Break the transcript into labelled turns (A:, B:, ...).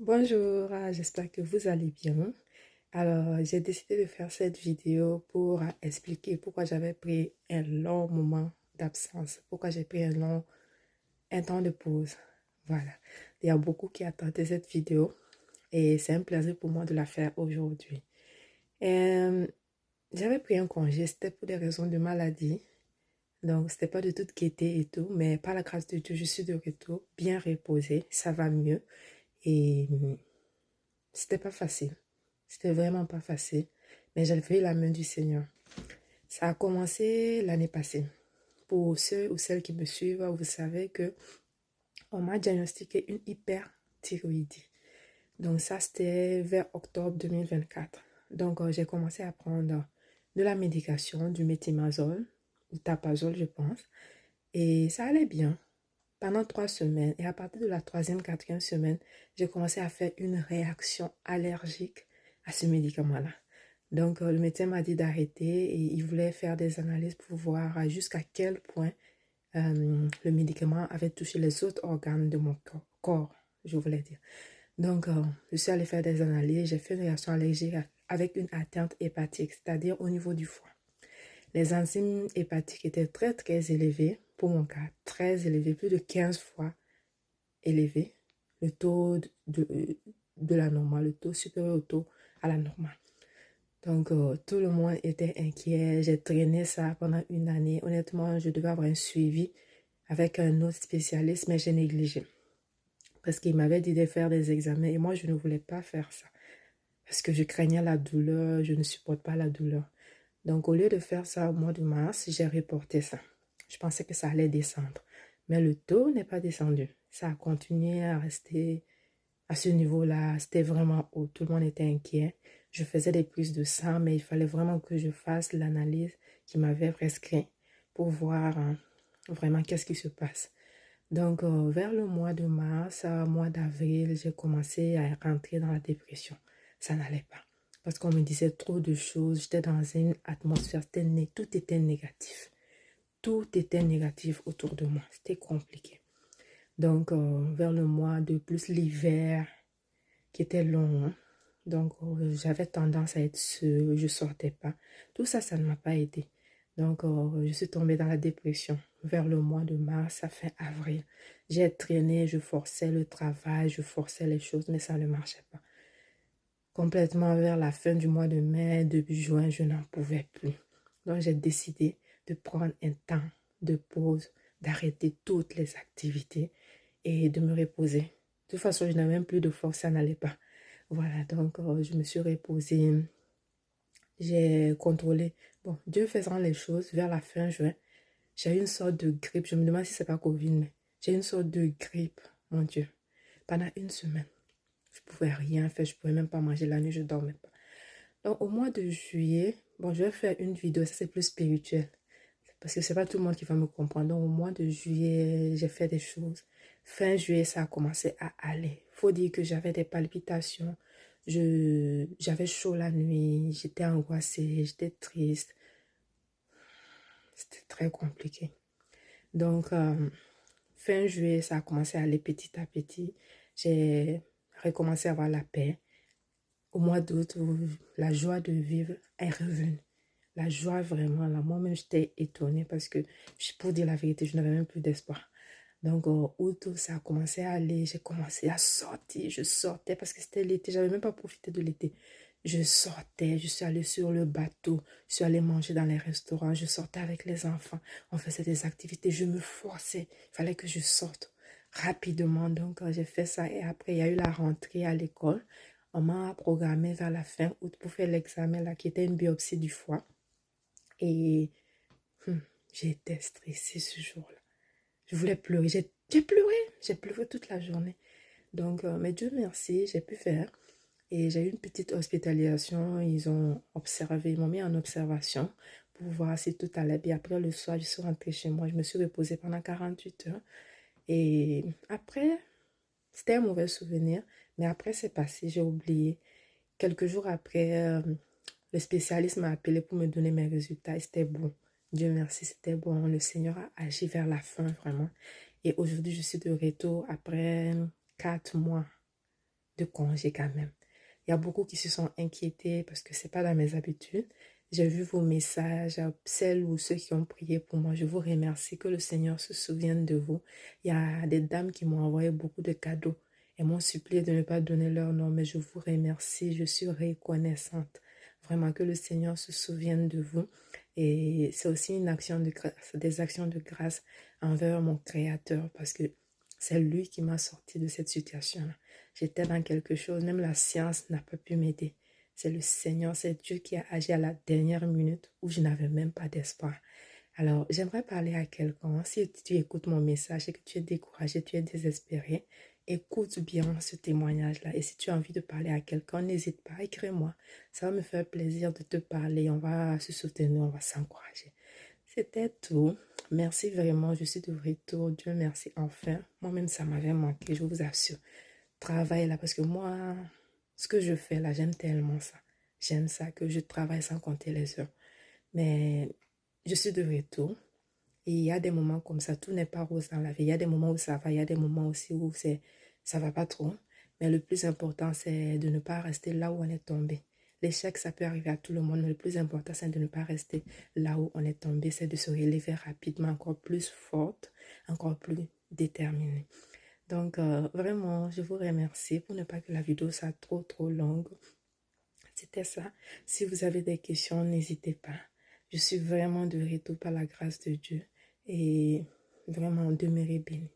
A: Bonjour, j'espère que vous allez bien. Alors, j'ai décidé de faire cette vidéo pour expliquer pourquoi j'avais pris un long moment d'absence, pourquoi j'ai pris un temps de pause. Voilà. Il y a beaucoup qui attendaient cette vidéo et c'est un plaisir pour moi de la faire aujourd'hui. Euh, J'avais pris un congé, c'était pour des raisons de maladie. Donc, c'était pas de toute gaieté et tout, mais par la grâce de Dieu, je suis de retour, bien reposée, ça va mieux. Et c'était pas facile. C'était vraiment pas facile. Mais j'avais la main du Seigneur. Ça a commencé l'année passée. Pour ceux ou celles qui me suivent, vous savez que on m'a diagnostiqué une hyperthyroïdie. Donc ça, c'était vers octobre 2024. Donc j'ai commencé à prendre de la médication, du méthimazole, ou tapazole, je pense. Et ça allait bien pendant 3 semaines. Et à partir de la troisième, quatrième semaine, j'ai commencé à faire une réaction allergique à ce médicament-là. Donc, le médecin m'a dit d'arrêter et il voulait faire des analyses pour voir jusqu'à quel point le médicament avait touché les autres organes de mon corps, je voulais dire. Donc, je suis allée faire des analyses. J'ai fait une réaction allergique avec une atteinte hépatique, c'est-à-dire au niveau du foie. Les enzymes hépatiques étaient très, très élevées, pour mon cas, très élevées, plus de 15 fois élevées. Le taux de la normale, le taux supérieur au taux à la normale. Donc, tout le monde était inquiet. J'ai traîné ça pendant une année. Honnêtement, je devais avoir un suivi avec un autre spécialiste, mais j'ai négligé. Parce qu'il m'avait dit de faire des examens et moi, je ne voulais pas faire ça. Parce que je craignais la douleur, je ne supporte pas la douleur. Donc, au lieu de faire ça au mois de mars, j'ai reporté ça. Je pensais que ça allait descendre. Mais le taux n'est pas descendu. Ça a continué à rester à ce niveau-là. C'était vraiment haut. Tout le monde était inquiet. Je faisais des prises de sang, mais il fallait vraiment que je fasse l'analyse qui m'avait prescrit pour voir vraiment qu'est-ce qui se passe. Donc, vers le mois de mars, mois d'avril, j'ai commencé à rentrer dans la dépression. Ça n'allait pas. Parce qu'on me disait trop de choses. J'étais dans une atmosphère, tout était négatif. Tout était négatif autour de moi. C'était compliqué. Donc, vers le mois de plus l'hiver, qui était long, hein. Donc, j'avais tendance à être seule, je ne sortais pas. Tout ça, ça ne m'a pas aidé. Donc, je suis tombée dans la dépression vers le mois de mars à fin avril. J'ai traîné, je forçais le travail, je forçais les choses, mais ça ne marchait pas. Complètement vers la fin du mois de mai, début juin, je n'en pouvais plus. Donc, j'ai décidé de prendre un temps de pause, d'arrêter toutes les activités et de me reposer. De toute façon, je n'avais même plus de force, ça n'allait pas. Voilà, donc je me suis reposée, j'ai contrôlé. Bon, Dieu faisant les choses, vers la fin juin, j'ai eu une sorte de grippe. Je me demande si c'est pas Covid, mais j'ai eu une sorte de grippe, mon Dieu. Pendant une semaine, je pouvais rien faire, je pouvais même pas manger la nuit, je dormais pas. Donc au mois de juillet, bon, je vais faire une vidéo, ça c'est plus spirituel. Parce que c'est pas tout le monde qui va me comprendre. Donc au mois de juillet, j'ai fait des choses. Fin juillet, ça a commencé à aller. Faut dire que j'avais des palpitations. J'avais chaud la nuit. J'étais angoissée. J'étais triste. C'était très compliqué. Donc, fin juillet, ça a commencé à aller petit à petit. J'ai recommencé à avoir la paix. Au mois d'août, la joie de vivre est revenue. La joie vraiment, là, moi-même, j'étais étonnée parce que, pour dire la vérité, je n'avais même plus d'espoir. Donc, août, ça a commencé à aller, j'ai commencé à sortir, je sortais parce que c'était l'été, j'avais même pas profité de l'été. Je sortais, je suis allée sur le bateau, je suis allée manger dans les restaurants, je sortais avec les enfants, on faisait des activités, je me forçais, il fallait que je sorte rapidement. Donc, j'ai fait ça et après, il y a eu la rentrée à l'école. On m'a programmé vers la fin août pour faire l'examen là, qui était une biopsie du foie. Et j'étais stressée ce jour-là. Je voulais pleurer. J'ai pleuré toute la journée. Donc, mais Dieu merci, j'ai pu faire. Et j'ai eu une petite hospitalisation. Ils ont observé, ils m'ont mis en observation pour voir si tout allait bien. Après, le soir, je suis rentrée chez moi. Je me suis reposée pendant 48 heures. Et après, c'était un mauvais souvenir. Mais après, c'est passé, j'ai oublié. Quelques jours après, le spécialiste m'a appelé pour me donner mes résultats et c'était bon. Dieu merci, c'était bon. Le Seigneur a agi vers la fin, vraiment. Et aujourd'hui, je suis de retour après 4 mois de congé quand même. Il y a beaucoup qui se sont inquiétés parce que c'est pas dans mes habitudes. J'ai vu vos messages, celles ou ceux qui ont prié pour moi. Je vous remercie, que le Seigneur se souvienne de vous. Il y a des dames qui m'ont envoyé beaucoup de cadeaux et m'ont supplié de ne pas donner leur nom, mais je vous remercie, je suis reconnaissante. Vraiment que le Seigneur se souvienne de vous. Et c'est aussi une action de grâce, des actions de grâce envers mon Créateur parce que c'est lui qui m'a sorti de cette situation-là. J'étais dans quelque chose, même la science n'a pas pu m'aider. C'est le Seigneur, c'est Dieu qui a agi à la dernière minute où je n'avais même pas d'espoir. Alors, j'aimerais parler à quelqu'un. Si tu écoutes mon message et que tu es découragé, tu es désespéré, écoute bien ce témoignage-là. Et si tu as envie de parler à quelqu'un, n'hésite pas, écris-moi. Ça va me faire plaisir de te parler. On va se soutenir, on va s'encourager. C'était tout. Merci vraiment. Je suis de retour. Dieu merci. Enfin, moi-même, ça m'avait manqué, je vous assure. Travail là, parce que moi, ce que je fais là, j'aime tellement ça. J'aime ça que je travaille sans compter les heures. Mais je suis de retour. Et il y a des moments comme ça, tout n'est pas rose dans la vie. Il y a des moments où ça va, il y a des moments aussi où ça va pas trop. Mais le plus important, c'est de ne pas rester là où on est tombé. L'échec, ça peut arriver à tout le monde, mais le plus important, c'est de ne pas rester là où on est tombé. C'est de se relever rapidement, encore plus forte, encore plus déterminée. Donc, vraiment, je vous remercie pour ne pas que la vidéo soit trop longue. C'était ça. Si vous avez des questions, n'hésitez pas. Je suis vraiment de retour par la grâce de Dieu. Et vraiment, demeurez bénis.